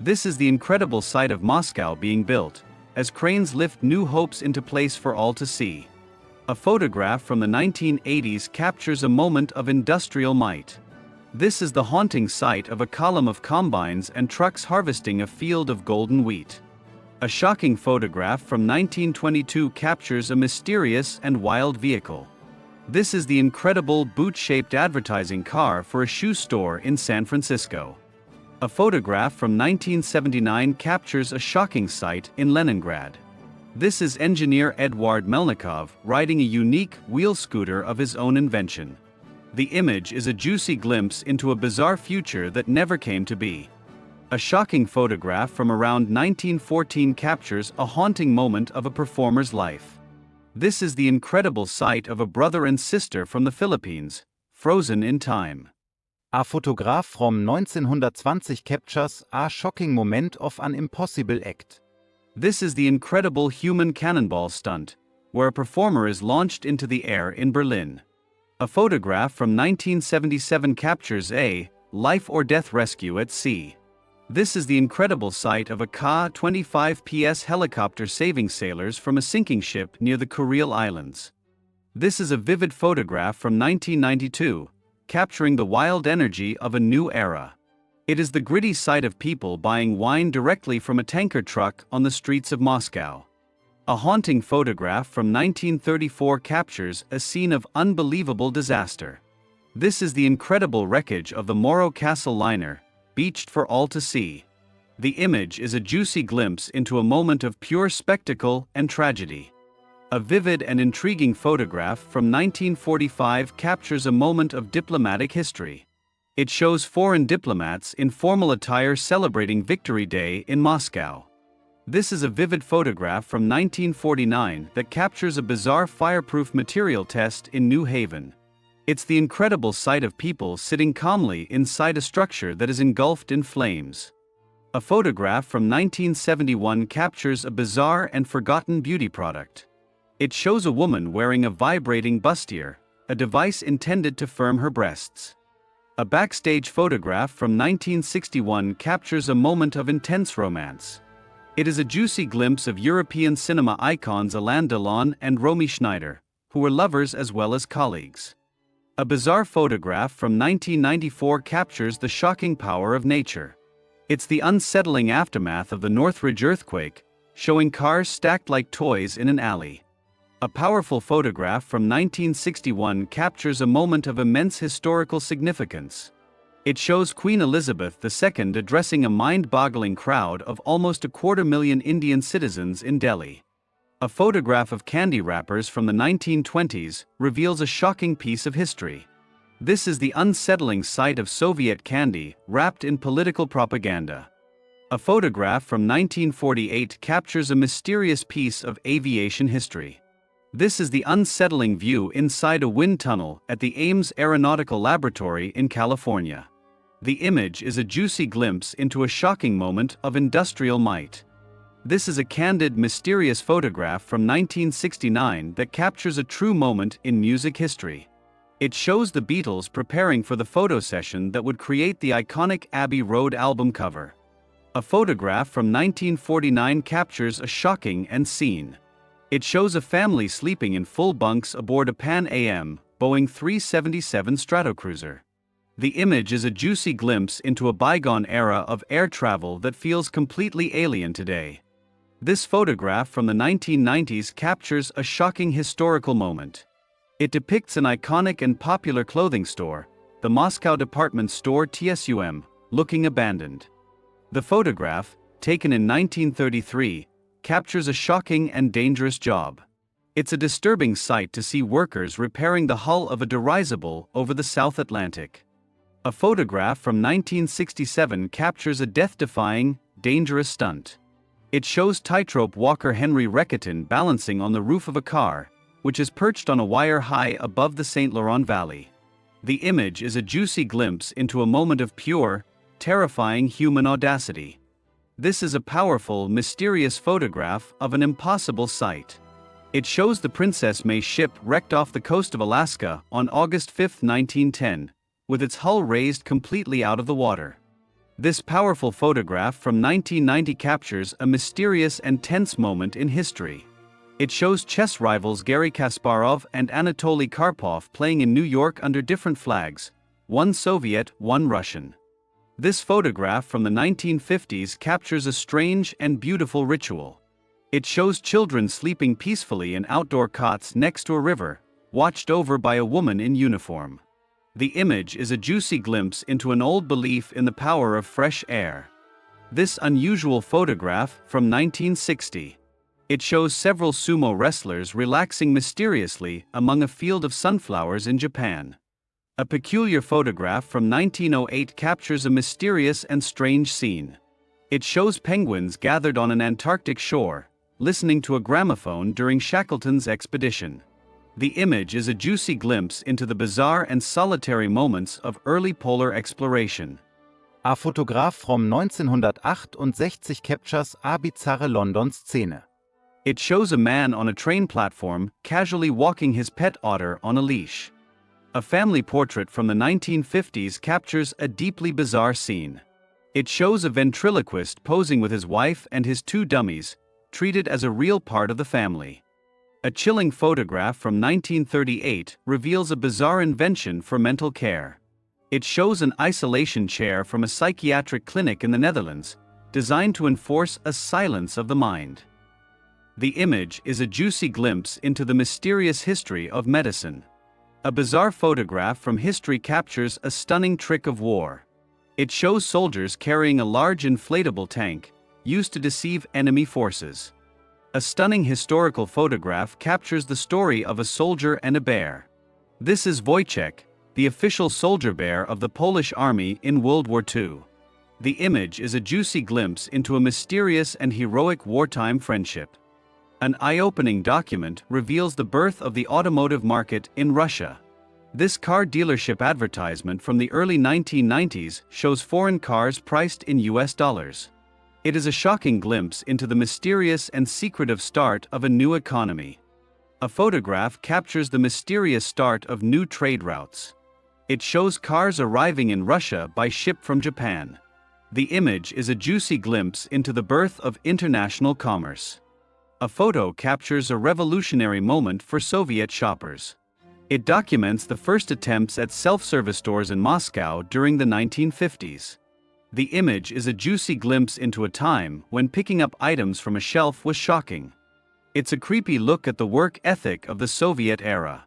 This is the incredible sight of Moscow being built, as cranes lift new hopes into place for all to see. A photograph from the 1980s captures a moment of industrial might. This is the haunting sight of a column of combines and trucks harvesting a field of golden wheat. A shocking photograph from 1922 captures a mysterious and wild vehicle. This is the incredible boot-shaped advertising car for a shoe store in San Francisco. A photograph from 1979 captures a shocking sight in Leningrad. This is engineer Eduard Melnikov riding a unique wheel scooter of his own invention. The image is a juicy glimpse into a bizarre future that never came to be. A shocking photograph from around 1914 captures a haunting moment of a performer's life. This is the incredible sight of a brother and sister from the Philippines, frozen in time. A photograph from 1920 captures a shocking moment of an impossible act. This is the incredible human cannonball stunt, where a performer is launched into the air in Berlin. A photograph from 1977 captures a life or death rescue at sea. This is the incredible sight of a Ka-25 PS helicopter saving sailors from a sinking ship near the Kuril Islands. This is a vivid photograph from 1992, capturing the wild energy of a new era. It is the gritty sight of people buying wine directly from a tanker truck on the streets of Moscow. A haunting photograph from 1934 captures a scene of unbelievable disaster. This is the incredible wreckage of the Morro Castle liner, beached for all to see. The image is a juicy glimpse into a moment of pure spectacle and tragedy. A vivid and intriguing photograph from 1945 captures a moment of diplomatic history. It shows foreign diplomats in formal attire celebrating Victory Day in Moscow. This is a vivid photograph from 1949 that captures a bizarre fireproof material test in New Haven. It's the incredible sight of people sitting calmly inside a structure that is engulfed in flames. A photograph from 1971 captures a bizarre and forgotten beauty product. It shows a woman wearing a vibrating bustier, a device intended to firm her breasts. A backstage photograph from 1961 captures a moment of intense romance. It is a juicy glimpse of European cinema icons Alain Delon and Romy Schneider, who were lovers as well as colleagues. A bizarre photograph from 1994 captures the shocking power of nature. It's the unsettling aftermath of the Northridge earthquake, showing cars stacked like toys in an alley. A powerful photograph from 1961 captures a moment of immense historical significance. It shows Queen Elizabeth II addressing a mind-boggling crowd of almost 250,000 Indian citizens in Delhi. A photograph of candy wrappers from the 1920s reveals a shocking piece of history. This is the unsettling sight of Soviet candy wrapped in political propaganda. A photograph from 1948 captures a mysterious piece of aviation history. This is the unsettling view inside a wind tunnel at the Ames Aeronautical Laboratory in California. The image is a juicy glimpse into a shocking moment of industrial might. This is a candid, mysterious photograph from 1969 that captures a true moment in music history. It shows the Beatles preparing for the photo session that would create the iconic Abbey Road album cover. A photograph from 1949 captures a shocking scene. It shows a family sleeping in full bunks aboard a Pan Am Boeing 377 Stratocruiser. The image is a juicy glimpse into a bygone era of air travel that feels completely alien today. This photograph from the 1990s captures a shocking historical moment. It depicts an iconic and popular clothing store, the Moscow department store TSUM, looking abandoned. The photograph, taken in 1933, captures a shocking and dangerous job. It's a disturbing sight to see workers repairing the hull of a dirigible over the South Atlantic. A photograph from 1967 captures a death-defying, dangerous stunt. It shows tightrope walker Henry Reckiton balancing on the roof of a car, which is perched on a wire high above the St. Laurent Valley. The image is a juicy glimpse into a moment of pure, terrifying human audacity. This is a powerful, mysterious photograph of an impossible sight. It shows the Princess May ship wrecked off the coast of Alaska on August 5, 1910, with its hull raised completely out of the water. This powerful photograph from 1990 captures a mysterious and tense moment in history. It shows chess rivals Garry Kasparov and Anatoly Karpov playing in New York under different flags, one Soviet, one Russian. This photograph from the 1950s captures a strange and beautiful ritual. It shows children sleeping peacefully in outdoor cots next to a river, watched over by a woman in uniform. The image is a juicy glimpse into an old belief in the power of fresh air. This unusual photograph from 1960. It shows several sumo wrestlers relaxing mysteriously among a field of sunflowers in Japan. A peculiar photograph from 1908 captures a mysterious and strange scene. It shows penguins gathered on an Antarctic shore, listening to a gramophone during Shackleton's expedition. The image is a juicy glimpse into the bizarre and solitary moments of early polar exploration. A Fotograf from 1968 captures a bizarre London Szene. It shows a man on a train platform casually walking his pet otter on a leash. A family portrait from the 1950s captures a deeply bizarre scene. It shows a ventriloquist posing with his wife and his two dummies, treated as a real part of the family. A chilling photograph from 1938 reveals a bizarre invention for mental care. It shows an isolation chair from a psychiatric clinic in the Netherlands, designed to enforce a silence of the mind. The image is a juicy glimpse into the mysterious history of medicine. A bizarre photograph from history captures a stunning trick of war. It shows soldiers carrying a large inflatable tank, used to deceive enemy forces. A stunning historical photograph captures the story of a soldier and a bear. This is Wojciech, the official soldier bear of the Polish army in World War II. The image is a juicy glimpse into a mysterious and heroic wartime friendship. An eye-opening document reveals the birth of the automotive market in Russia. This car dealership advertisement from the early 1990s shows foreign cars priced in US dollars. It is a shocking glimpse into the mysterious and secretive start of a new economy. A photograph captures the mysterious start of new trade routes. It shows cars arriving in Russia by ship from Japan. The image is a juicy glimpse into the birth of international commerce. A photo captures a revolutionary moment for Soviet shoppers. It documents the first attempts at self-service stores in Moscow during the 1950s. The image is a juicy glimpse into a time when picking up items from a shelf was shocking. It's a creepy look at the work ethic of the Soviet era.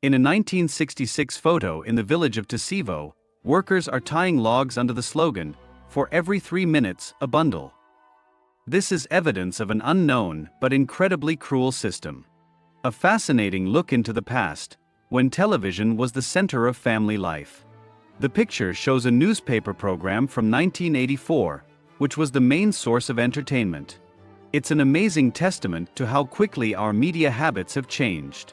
In a 1966 photo in the village of Tisivo, workers are tying logs under the slogan, "For every 3 minutes, a bundle." This is evidence of an unknown but incredibly cruel system. A fascinating look into the past, when television was the center of family life. The picture shows a newspaper program from 1984, which was the main source of entertainment. It's an amazing testament to how quickly our media habits have changed.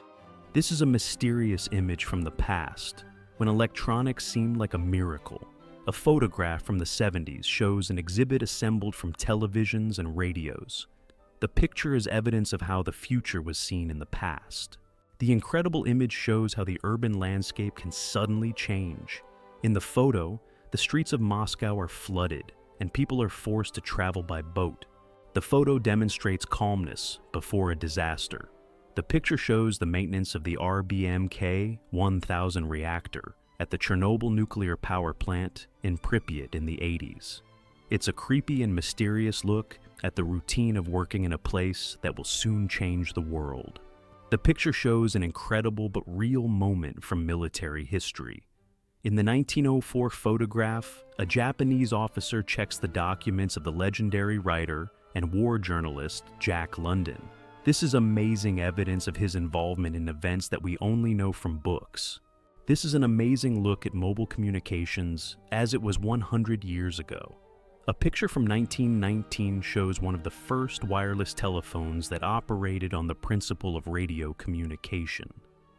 This is a mysterious image from the past, when electronics seemed like a miracle. A photograph from the 70s shows an exhibit assembled from televisions and radios. The picture is evidence of how the future was seen in the past. The incredible image shows how the urban landscape can suddenly change. In the photo, the streets of Moscow are flooded, and people are forced to travel by boat. The photo demonstrates calmness before a disaster. The picture shows the maintenance of the RBMK-1000 reactor at the Chernobyl nuclear power plant in Pripyat in the 80s. It's a creepy and mysterious look at the routine of working in a place that will soon change the world. The picture shows an incredible but real moment from military history. In the 1904 photograph, a Japanese officer checks the documents of the legendary writer and war journalist Jack London. This is amazing evidence of his involvement in events that we only know from books. This is an amazing look at mobile communications as it was 100 years ago. A picture from 1919 shows one of the first wireless telephones that operated on the principle of radio communication.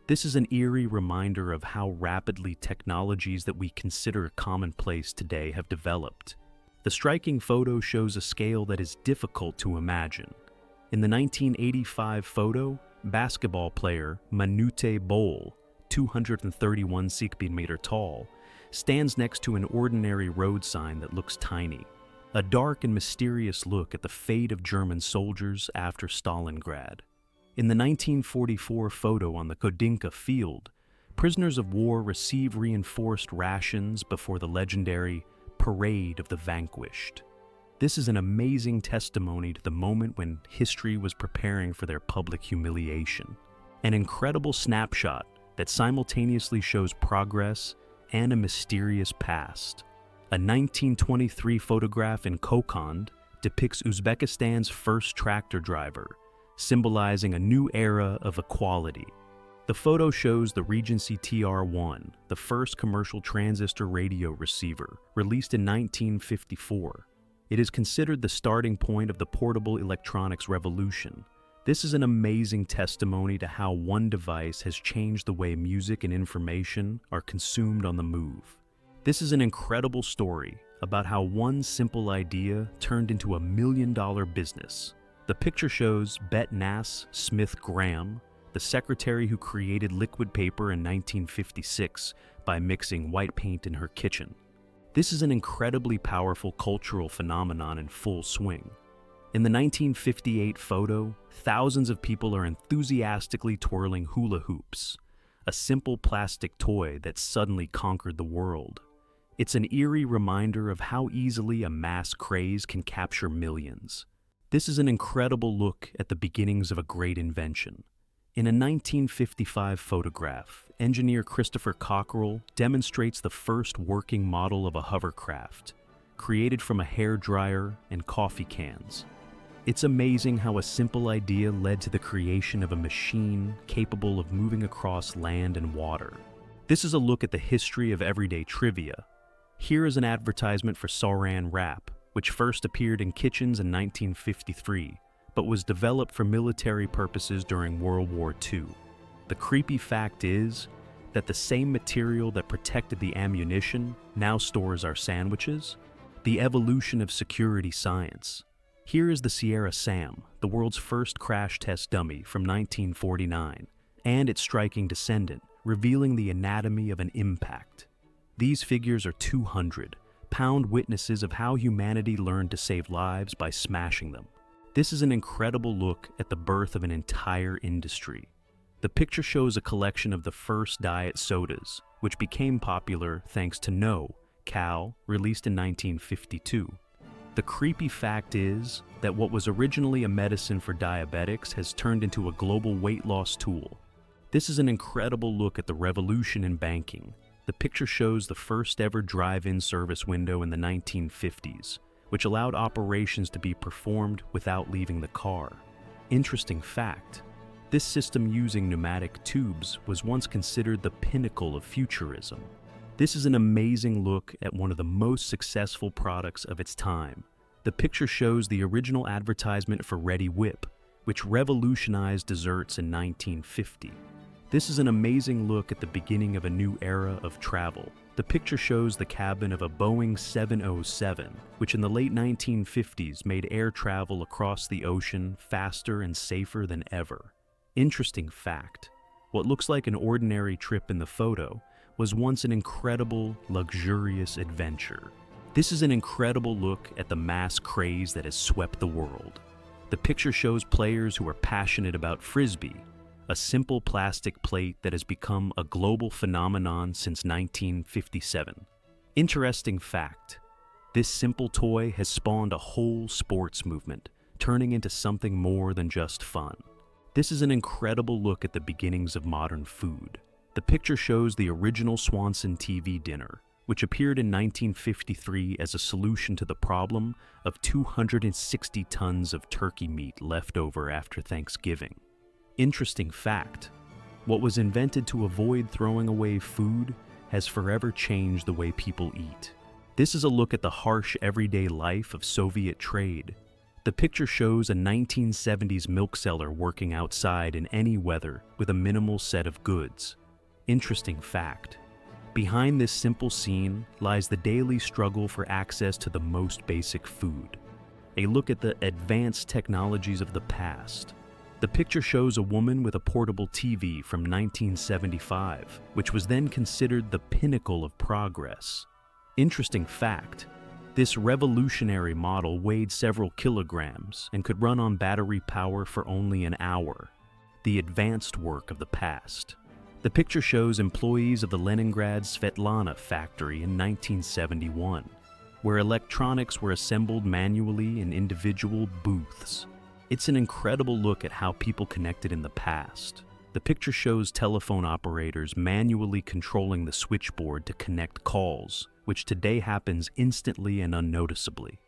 This is an eerie reminder of how rapidly technologies that we consider commonplace today have developed. The striking photo shows a scale that is difficult to imagine. In the 1985 photo, basketball player Manute Bol, 231 cm tall, stands next to an ordinary road sign that looks tiny. A dark and mysterious look at the fate of German soldiers after Stalingrad. In the 1944 photo on the Kodinka field, prisoners of war receive reinforced rations before the legendary Parade of the Vanquished. This is an amazing testimony to the moment when history was preparing for their public humiliation. An incredible snapshot that simultaneously shows progress and a mysterious past. A 1923 photograph in Kokand depicts Uzbekistan's first tractor driver, symbolizing a new era of equality. The photo shows the Regency TR-1, the first commercial transistor radio receiver, released in 1954. It is considered the starting point of the portable electronics revolution. This is an amazing testimony to how one device has changed the way music and information are consumed on the move. This is an incredible story about how one simple idea turned into $1 million business. The picture shows Bet Nass Smith Graham, the secretary who created liquid paper in 1956 by mixing white paint in her kitchen. This is an incredibly powerful cultural phenomenon in full swing. In the 1958 photo, thousands of people are enthusiastically twirling hula hoops, a simple plastic toy that suddenly conquered the world. It's an eerie reminder of how easily a mass craze can capture millions. This is an incredible look at the beginnings of a great invention. In a 1955 photograph, engineer Christopher Cockerell demonstrates the first working model of a hovercraft, created from a hairdryer and coffee cans. It's amazing how a simple idea led to the creation of a machine capable of moving across land and water. This is a look at the history of everyday trivia. Here is an advertisement for Saran Wrap, which first appeared in kitchens in 1953, but was developed for military purposes during World War II. The creepy fact is that the same material that protected the ammunition now stores our sandwiches. The evolution of security science. Here is the Sierra Sam, the world's first crash test dummy from 1949, and its striking descendant, revealing the anatomy of an impact. These figures are 200-pound witnesses of how humanity learned to save lives by smashing them. This is an incredible look at the birth of an entire industry. The picture shows a collection of the first diet sodas, which became popular thanks to No. Cal, released in 1952. The creepy fact is that what was originally a medicine for diabetics has turned into a global weight loss tool. This is an incredible look at the revolution in banking. The picture shows the first ever drive-in service window in the 1950s, which allowed operations to be performed without leaving the car. Interesting fact, this system using pneumatic tubes was once considered the pinnacle of futurism. This is an amazing look at one of the most successful products of its time. The picture shows the original advertisement for Ready Whip, which revolutionized desserts in 1950. This is an amazing look at the beginning of a new era of travel. The picture shows the cabin of a Boeing 707, which in the late 1950s made air travel across the ocean faster and safer than ever. Interesting fact, what looks like an ordinary trip in the photo was once an incredible, luxurious adventure. This is an incredible look at the mass craze that has swept the world. The picture shows players who are passionate about Frisbee, a simple plastic plate that has become a global phenomenon since 1957. Interesting fact, this simple toy has spawned a whole sports movement, turning into something more than just fun. This is an incredible look at the beginnings of modern food. The picture shows the original Swanson TV dinner, which appeared in 1953 as a solution to the problem of 260 tons of turkey meat left over after Thanksgiving. Interesting fact, what was invented to avoid throwing away food has forever changed the way people eat. This is a look at the harsh everyday life of Soviet trade. The picture shows a 1970s milk seller working outside in any weather with a minimal set of goods. Interesting fact, behind this simple scene lies the daily struggle for access to the most basic food. A look at the advanced technologies of the past. The picture shows a woman with a portable TV from 1975, which was then considered the pinnacle of progress. Interesting fact, this revolutionary model weighed several kilograms and could run on battery power for only an hour. The advanced work of the past. The picture shows employees of the Leningrad Svetlana factory in 1971, where electronics were assembled manually in individual booths. It's an incredible look at how people connected in the past. The picture shows telephone operators manually controlling the switchboard to connect calls, which today happens instantly and unnoticeably.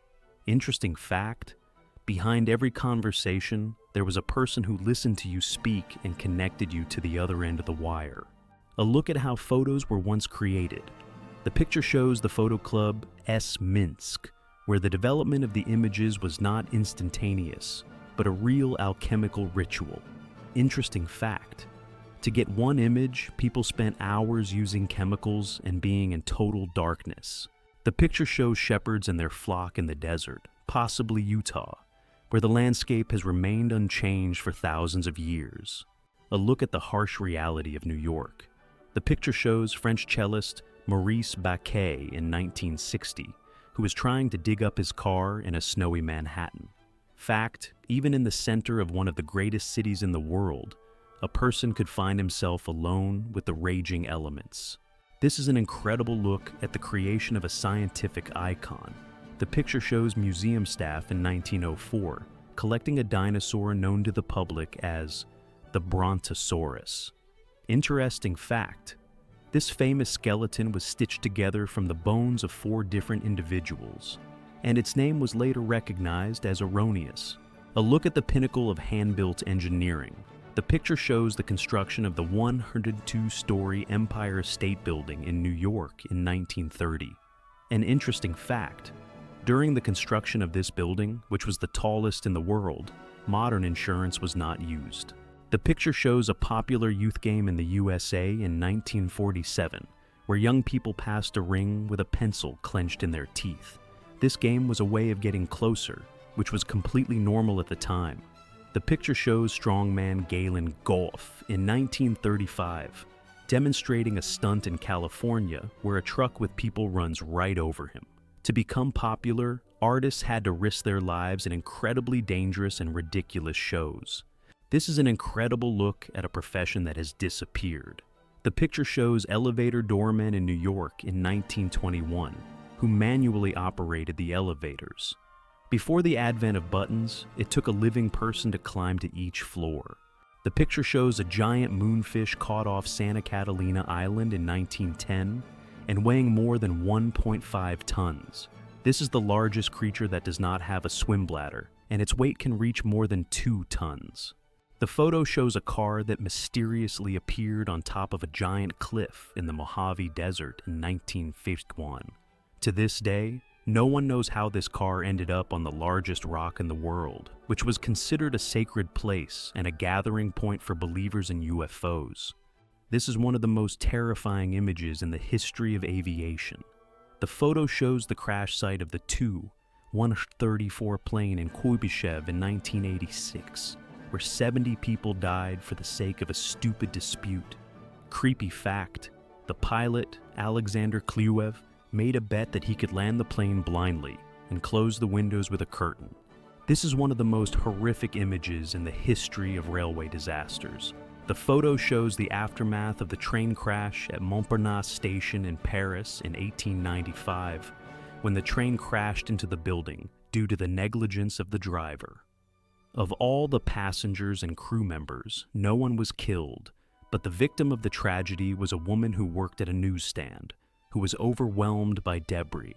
Interesting fact, behind every conversation, there was a person who listened to you speak and connected you to the other end of the wire. A look at how photos were once created. The picture shows the photo club S. Minsk, where the development of the images was not instantaneous, but a real alchemical ritual. Interesting fact, to get one image, people spent hours using chemicals and being in total darkness. The picture shows shepherds and their flock in the desert, possibly Utah, where the landscape has remained unchanged for thousands of years. A look at the harsh reality of New York. The picture shows French cellist Maurice Baquet in 1960, who was trying to dig up his car in a snowy Manhattan. Fact, even in the center of one of the greatest cities in the world, a person could find himself alone with the raging elements. This is an incredible look at the creation of a scientific icon. The picture shows museum staff in 1904 collecting a dinosaur known to the public as the Brontosaurus. Interesting fact, this famous skeleton was stitched together from the bones of 4 different individuals, and its name was later recognized as erroneous. A look at the pinnacle of hand-built engineering. The picture shows the construction of the 102-story Empire State Building in New York in 1930. An interesting fact, during the construction of this building, which was the tallest in the world, modern insurance was not used. The picture shows a popular youth game in the USA in 1947, where young people passed a ring with a pencil clenched in their teeth. This game was a way of getting closer, which was completely normal at the time. The picture shows strongman Galen Goff in 1935, demonstrating a stunt in California where a truck with people runs right over him. To become popular, artists had to risk their lives in incredibly dangerous and ridiculous shows. This is an incredible look at a profession that has disappeared. The picture shows elevator doormen in New York in 1921, who manually operated the elevators. Before the advent of buttons, it took a living person to climb to each floor. The picture shows a giant moonfish caught off Santa Catalina Island in 1910 and weighing more than 1.5 tons. This is the largest creature that does not have a swim bladder, and its weight can reach more than 2 tons. The photo shows a car that mysteriously appeared on top of a giant cliff in the Mojave Desert in 1951. To this day, no one knows how this car ended up on the largest rock in the world, which was considered a sacred place and a gathering point for believers in UFOs. This is one of the most terrifying images in the history of aviation. The photo shows the crash site of the Tu-134 plane in Kuybyshev in 1986, where 70 people died for the sake of a stupid dispute. Creepy fact, the pilot, Alexander Kliuev, made a bet that he could land the plane blindly and close the windows with a curtain. This is one of the most horrific images in the history of railway disasters. The photo shows the aftermath of the train crash at Montparnasse station in Paris in 1895, when the train crashed into the building due to the negligence of the driver. Of all the passengers and crew members, no one was killed, but the victim of the tragedy was a woman who worked at a newsstand, who was overwhelmed by debris.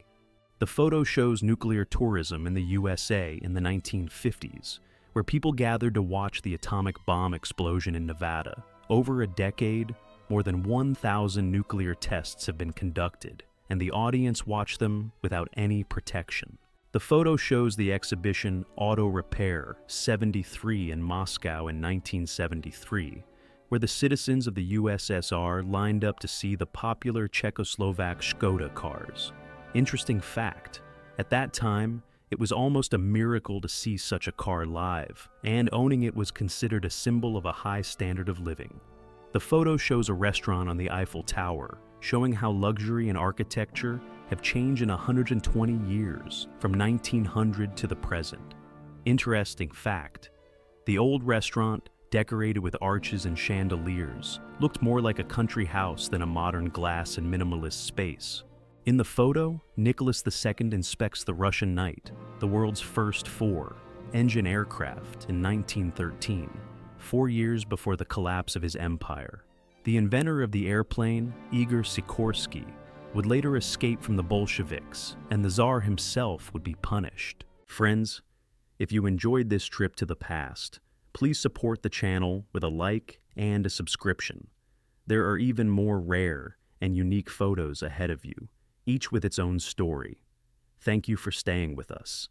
The photo shows nuclear tourism in the USA in the 1950s, where people gathered to watch the atomic bomb explosion in Nevada. Over a decade, more than 1,000 nuclear tests have been conducted, and the audience watched them without any protection. The photo shows the exhibition Auto Repair 73 in Moscow in 1973, where the citizens of the USSR lined up to see the popular Czechoslovak Škoda cars. Interesting fact, at that time, it was almost a miracle to see such a car live, and owning it was considered a symbol of a high standard of living. The photo shows a restaurant on the Eiffel Tower, showing how luxury and architecture have changed in 120 years, from 1900 to the present. Interesting fact, the old restaurant, decorated with arches and chandeliers, looked more like a country house than a modern glass and minimalist space. In the photo, Nicholas II inspects the Russian Knight, the world's first 4-engine aircraft in 1913, 4 years before the collapse of his empire. The inventor of the airplane, Igor Sikorsky, would later escape from the Bolsheviks, and the Tsar himself would be punished. Friends, if you enjoyed this trip to the past, please support the channel with a like and a subscription. There are even more rare and unique photos ahead of you, each with its own story. Thank you for staying with us.